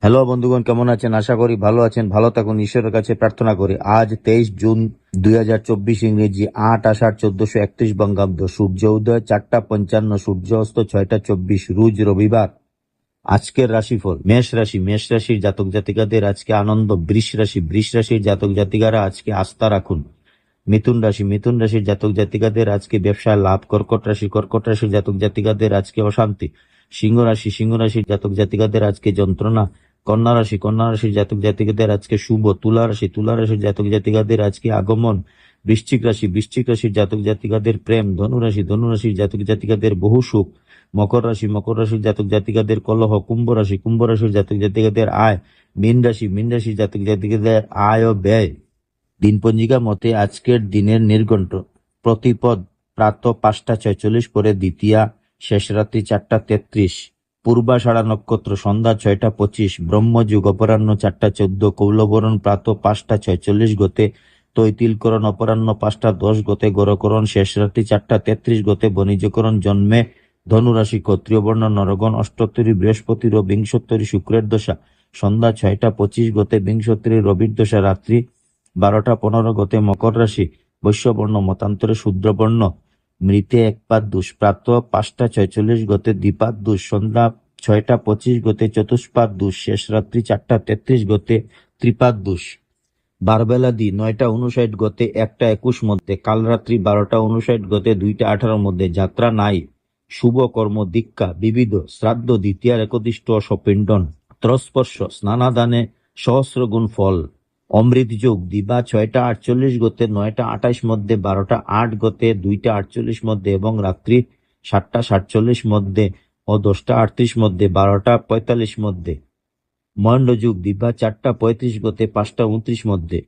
Hello বন্ধুগণ, কেমন আছেন? আশা করি ভালো আছেন। ভালো থাকুন, ঈশ্বরের কাছে প্রার্থনা করি। আজ 23 জুন 2024 ইংরেজি, 8 আষাঢ় 1431 বঙ্গাব্দ। সূর্য উদয় 4টা 55, সূর্য অস্ত 6টা 24, রোজ রবিবার। আজকের রাশিফল: মেষ রাশি, মেষ রাশির জাতক জাতিকাদের আজকে আনন্দ। বৃষ রাশি, বৃষ রাশির জাতক জাতিকারা আজকে আস্থা রাখুন। মিথুন রাশি, মিথুন রাশির জাতক জাতিকাদের আজকে ব্যবসায় লাভ। কর্কট রাশি, কর্কট রাশির জাতক জাতিকাদের আজকে অশান্তি। সিংহ রাশি, সিংহ রাশির জাতক জাতিকাদের আজকে যন্ত্রণা। কন্যা রাশি, কন্যা রাশির জাতক জাতিকাদের আজকে শুভ। তুলা রাশি, তুলা রাশির জাতক জাতিকাদের আজকে আগমন। বৃশ্চিক রাশি, বৃশ্চিক রাশির জাতক জাতিকাদের প্রেম। ধনু রাশি, ধনু রাশির জাতক জাতিকাদের বহু সুখ। মকর রাশি, মকর রাশির জাতক জাতিকাদের কলহ। কুম্ভ রাশি, কুম্ভ রাশির জাতক জাতিকাদের আয়। মীন রাশি, মীন রাশির জাতক জাতিকাদের আয় ও ব্যয়। দিনপঞ্জিকা মতে আজকের দিনের নির্ঘণ্ট: প্রতিপদ প্রাতঃ 5টা 46, পরে দ্বিতীয়া, শেষ রাত্রি 4টা 33, পূর্বাষাঢ়া নক্ষত্র সন্ধ্যা 6টা 25, ব্রহ্মযুগ অপরাহ্ন 4টা 14, কৌলবরণ প্রাতঃ 5টা 46 গতে, তৈতিলকরণ অপরাহ্ন 5টা 10 গতে, গরকরণ শেষ রাত্রি 4টা 33 গতে, বণিজকরণ জন্মে ধনুরাশি, ক্ষত্রিয় বর্ণ নরগণ, অষ্টোত্তরী বৃহস্পতির ও বিংশোত্তরী শুক্রের দশা সন্ধ্যা 6টা 25 গতে, বিংশোত্তরী রবির দশা রাত্রি 12টা 15 গতে, মকর রাশি, বৈশ্যবর্ণ মতান্তরে শূদ্রবর্ণ, মৃতে একপাদ দুষ, প্রাতঃ 5টা 46 গতে, দ্বিপাদ দুষ, সন্ধ্যা 6টা 25 গতে, চতুষ্পাদ দুষ, শেষ রাত্রি 4টা 33 গতে, ত্রিপাদ দুষ। বারবেলা দি 9টা 59 গতে, 1টা 21 মধ্যে, কাল রাত্রি 12টা 59 গতে, 2টা 18 মধ্যে। যাত্রা নাই। শুভ কর্ম দীক্ষা, বিবিধ শ্রাদ্ধ, দ্বিতীয়ার একদিষ্ট সপিণ্ডন, ত্রস্পর্শ, স্নানাদানে সহস্র গুণ ফল। অমৃত যোগ দিবা 6টা 48 গতে, 9টা 28 মধ্যে, 12টা 8 গতে, 2টা 48 মধ্যে এবং রাত্রি 7টা 47 মধ্যে ও 10টা 38 মধ্যে, 12টা 45 মধ্যে। মহেন্দ্র যুগ দিবা 4টা 35 গতে, 5টা 29 মধ্যে।